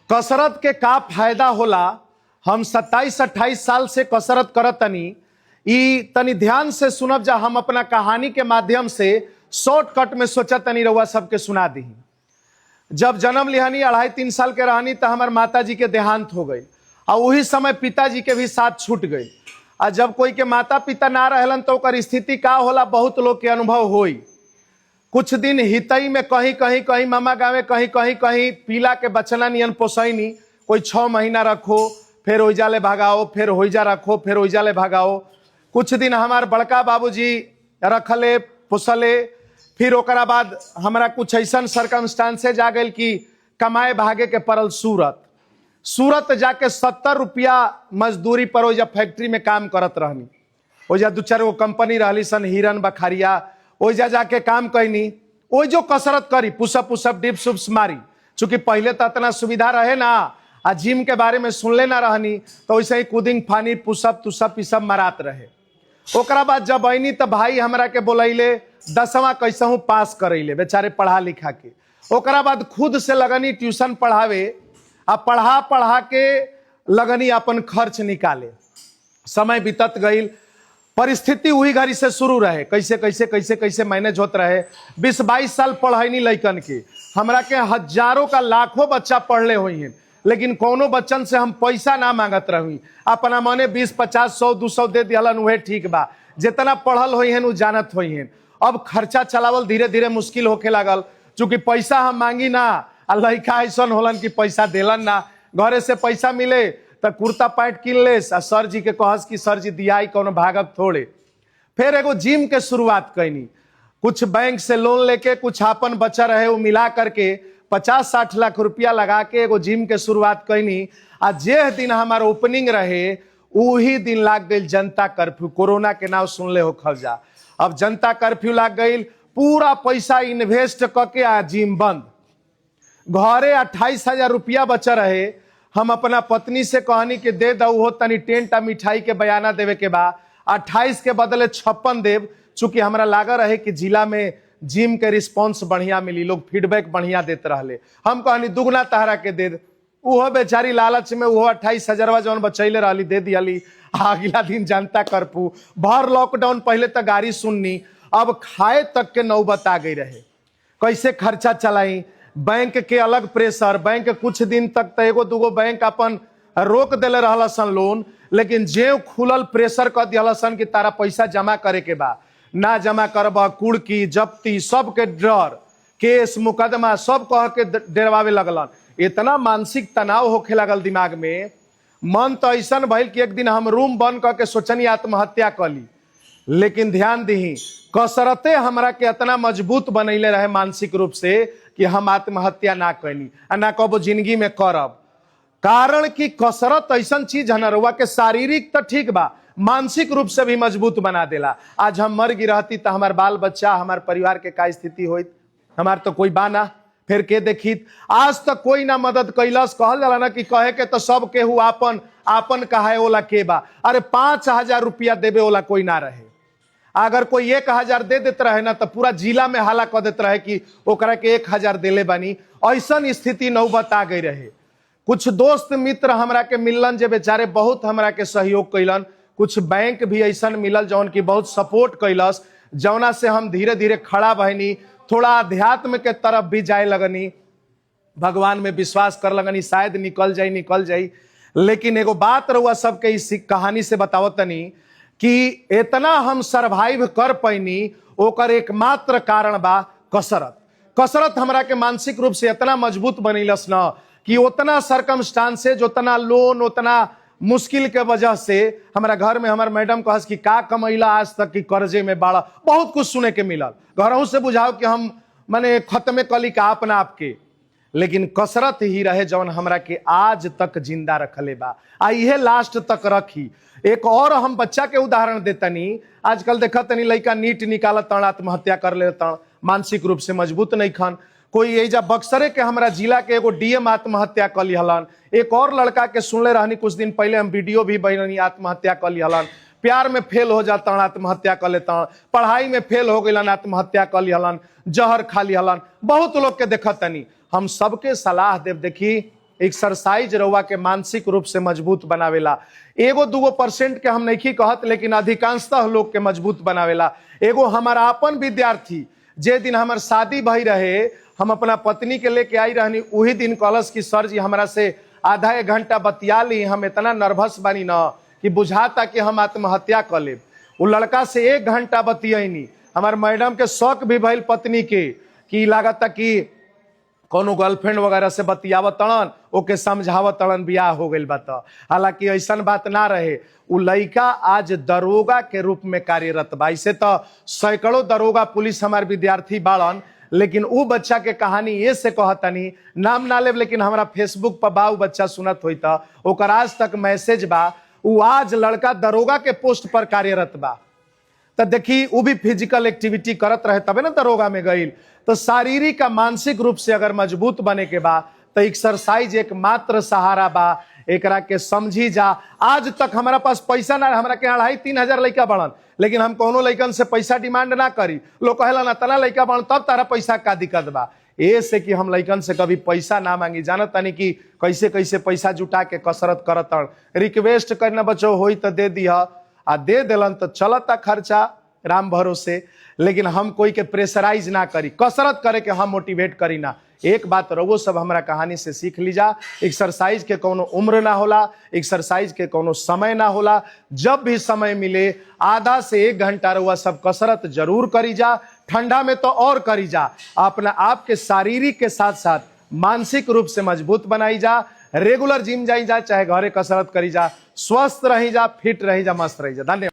कसरत के का फायदा होला। हम 27-28 साल से कसरत करत तनी। ई तनी ध्यान से सुनब जा, हम अपना कहानी के माध्यम से शॉर्टकट में सोचत तनी रउआ सबके सुना दी। जब जन्म लिहानी 2.5-3 साल के रहनी तो हमार माता जी के देहांत हो गई और वही समय पिताजी के भी साथ छूट गई। और जब कोई के माता पिता ना रहलन तो ओकर स्थिति का होला बहुत लोग के अनुभव होई। कुछ दिन हितई में कहीं कहीं कहीं मामा गाँव कहीं कहीं कहीं पीला के बचना नियन पोसैनी। कोई 6 महीना रखो फिर ओइजा ले भगाओ, फिर होइजा रखो फिर ओइजा ले भगाओ। कुछ दिन हमार बड़का बाबूजी रखले पोसले। फिर ओकरा बाद हमारा कुछ ऐसा सरकमस्टांसेज आ गई कि कमाए भागे के पड़ल सूरत जाके 70 रुपया मजदूरी पर ओइजा फैक्ट्री में काम करत रहनी। ओइजा 2-4 गो कंपनी रहली सन, हिरन बखारिया, ओइजा जाके काम कैनी। ओइ जो कसरत करी, पुशअप डिप्स उप्स मारी। चूंकि पहले तो इतना सुविधा रहे ना आ जिम के बारे में सुनले ना रहनी, तो वैसे ही कूदिंग फानी पुशअप तुसअप ई सब मरात रहे। ओकरा बाद जब ऐनी तो भाई हमरा के बोलैले 10वां कैसहू पास करैले बेचारे पढ़ा लिखा के। ओकरा बाद खुद से लगनी ट्यूशन पढ़ावे आ पढ़ा के लगनी अपन खर्च निकाले। समय बीतत गईल, परिस्थिति वही घड़ी से शुरू रहे, कैसे कैसे कैसे कैसे मैनेज होत रहे। 20-22 साल पढ़ाईनी लइकन के, हमरा के हजारों का लाखों बच्चा पढ़ले हुई हैं, लेकिन कोनो बच्चन से हम पैसा ना मांगत रही। अपना मने 20, 50, 100, 200 दे दिहलन उहे ठीक बा। जितना पढ़ल हुई हैं जानत हुई हैं। अब खर्चा चलावल धीरे धीरे मुश्किल होके लागल, चूंकि पैसा हम मांगी ना आ लइका ऐसन होलन कि पैसा देलन ना। घरे से पैसा मिले तो कुर्ता पैंट किन लेस आ सर जी के कहस कि सर जी दियाई कोनो भागब थोड़े। फिर एगो जिम के शुरुआत कैनी। कुछ बैंक से लोन लेके कुछ आपन बचा रहे वो मिला करके 50-60 लाख रुपया लगा के एगो जिम के शुरुआत कैनी। आ जे दिन हमार ओपनिंग रहे वही दिन लाग गई जनता कर्फ्यू। कोरोना के नाम सुनले हो खर्जा। अब जनता कर्फ्यू लाग गई, पूरा पैसा इन्वेस्ट करके आ जिम बंद। घरे 28,000 रुपया बचा रहे। हम अपना पत्नी से कहनी कि दे दऊ हो तनी टेंट आ मिठाई के बयाना देवे के बा। 28 के बदले 56 देव। चूंकि हमरा लागा रहे कि जिला में जिम के रिस्पांस बढ़िया मिली, लोग फीडबैक बढ़िया देते रहले। हम कहनी दुगना तहरा के दे। वो बेचारी लालच में वो 28,000 जौन बचैले रहली दे दियाली। अगला दिन जनता कर्फ्यू, भर लॉकडाउन। पहले तो गाड़ी सुननी, अब खाए तक के नौबत आ गई रहे। कैसे खर्चा चलाई, बैंक के अलग प्रेशर। बैंक कुछ दिन तक तो एगो दूगो बैंक अपन रोक देले रहला सन लोन, लेकिन जे खुलल प्रेशर कर दिया सन कि तारा पैसा जमा करे के बा, ना जमा करबा कुड़की जब्ती सबके डर, केस मुकदमा सब कह के डरवावे लगलन। इतना मानसिक तनाव होखे लगल दिमाग में। मन तो ऐसा भइल कि एक दिन हम रूम बंद करके सोचनी आत्महत्या कर ली। लेकिन ध्यान दी, कसरते हमरा के इतना मजबूत बनैले रहे मानसिक रूप से कि हम आत्महत्या ना कैनी आ ना कबो जिंदगी में करब। कारण कि कसरत ऐसा चीज है ना रउआ के शारीरिक तो ठीक बा, मानसिक रूप से भी मजबूत बना देला। आज हम मर गई रहती तो हमार बाल बच्चा हमार परिवार के का स्थिति होइत। हमार तो कोई बाना, फिर के देखित। आज तक कोई ना मदद कैलस। कहल जाला ना कि कहे के तो सब केहू आपन आपन कहे ओला के बा। अरे 5,000 रुपया देवे ओला कोई ना रहे। अगर कोई 1,000 दे देते रहे ना तो पूरा जिला में हाला कर देते रहे कि ओकरा के 1,000 देले बानी। ऐसा स्थिति नौबत आ गई रहे। कुछ दोस्त मित्र हमरा के मिलन जे बेचारे बहुत हमरा के सहयोग कैलन। कुछ बैंक भी ऐसा मिलल जौन की बहुत सपोर्ट कैलस, जौना से हम धीरे धीरे खड़ा बहनी। थोड़ा अध्यात्म के तरफ भी जाए लगनी, भगवान में विश्वास कर लगनी शायद निकल जाई। लेकिन एगो बात रहुआ सबके इस कहानी से बतावत तनी कि इतना हम सरवाइव कर पैनी, ओकर एकमात्र कारण बा कसरत। कसरत हमरा के मानसिक रूप से इतना मजबूत बनैलस न कि उतना सरकमस्टांसेज, उतना लोन, उतना मुश्किल के वजह से हमारा घर में हमार मैडम कहस कि का कमैला आज तक कि कर्जे में बाड़ा। बहुत कुछ सुने के मिलल। घरों से बुझाओ कि हम माने खत्मे कली का अपना आपके। लेकिन कसरत ही रहे जौन हमरा के आज तक जिंदा रखले बा, आ इहे लास्ट तक रखी। एक और हम बच्चा के उदाहरण देतनी। आजकल देखत तनी लइका नीट निकालत तण आत्महत्या कर लेतन, मानसिक रूप से मजबूत नहीं खन। कोई एजा बक्सरे के हमरा जिला के एगो डीएम आत्महत्या कर लिहलन। एक और लड़का के सुनले रहनी कुछ दिन पहले, हम वीडियो भी बननी, आत्महत्या कर लिहलन। प्यार में फेल हो जाता आत्महत्या कर लेता, पढ़ाई में फेल हो गलन आत्महत्या कर लिहलन, जहर खा लिहलन। बहुत लोग के देखत तनी। हम सबके सलाह देव, देखी एक्सरसाइज रउआ के मानसिक रूप से मजबूत बनावेला। एगो 2% के हम नहीं कहत, लेकिन अधिकांशतः लोग के मजबूत बनावेला। एगो हमारा अपन विद्यार्थी जे दिन हमार शादी भई रहे, हम अपना पत्नी के लेके आई रहनी, वही दिन कहलस कि सर जी हमरा से आधा एक घंटा बतिया ली, हम इतना नर्वस बानी न कि बुझाता कि हम आत्महत्या कर लेब। वो लड़का से 1 घंटा बतियनी। हमार मैडम के शौक भी भइल पत्नी के कि लागता कि कोनो गर्लफ्रेंड वगैरह से बतियावत तड़न, ओके समझावत तड़न, बियाह हो गइल बा। हालांकि ऐसा बात ना रहे। उ लड़का आज दरोगा के रूप में कार्यरत बा। ऐसे तो सैकड़ों दरोगा पुलिस हमार विद्यार्थी बाड़न, लेकिन उ बच्चा के कहानी ये से कहतनी, नाम ना लेब, लेकिन हमारा फेसबुक पर बा, उ बच्चा सुनत होई त ओकर आज तक मैसेज बा। उ आज लड़का दरोगा के पोस्ट पर कार्यरत बा। तो देखी वो भी फिजिकल एक्टिविटी करत रहे तबे ना दरोगा में गई। तो शारीरिक का मानसिक रूप से अगर मजबूत बने के बा तो एक्सरसाइज एक मात्र सहारा बा। एकरा के समझी जा। आज तक हमारा पास पैसा ना, हमारा के 2,500-3 हजार लड़का बढ़न, लेकिन हम कोनो लड़कन से पैसा डिमांड ना करी। लोग कहेला ना तना लड़का बढ़न तब तारा पैसा का दिक्कत बा। ए से कि हम लड़कन से कभी पैसा ना मांगी। जानत तानी कि कैसे कैसे पैसा जुटा के कसरत करत। रिक्वेस्ट करना बच्चों होई तो दे दिया, आ दे दिलन तो चलता खर्चा राम भरोसे। लेकिन हम कोई के प्रेशराइज ना करी, कसरत करे के हम मोटिवेट करी ना। एक बात रवो सब हमरा कहानी से सीख लीजा, एक्सरसाइज के कोनो उम्र ना होला, एक्सरसाइज के कोनो समय ना होला। जब भी समय मिले आधा से 1 घंटा रउआ सब कसरत जरूर करी जा। ठंडा में तो और करी जा। अपना आप के शारीरिक के साथ साथ मानसिक रूप से मजबूत बनाई जा। रेगुलर जिम जाई जा, चाहे घरे कसरत करी जा। स्वस्थ रही जा, फिट रही जा, मस्त रही जा। धन्यवाद।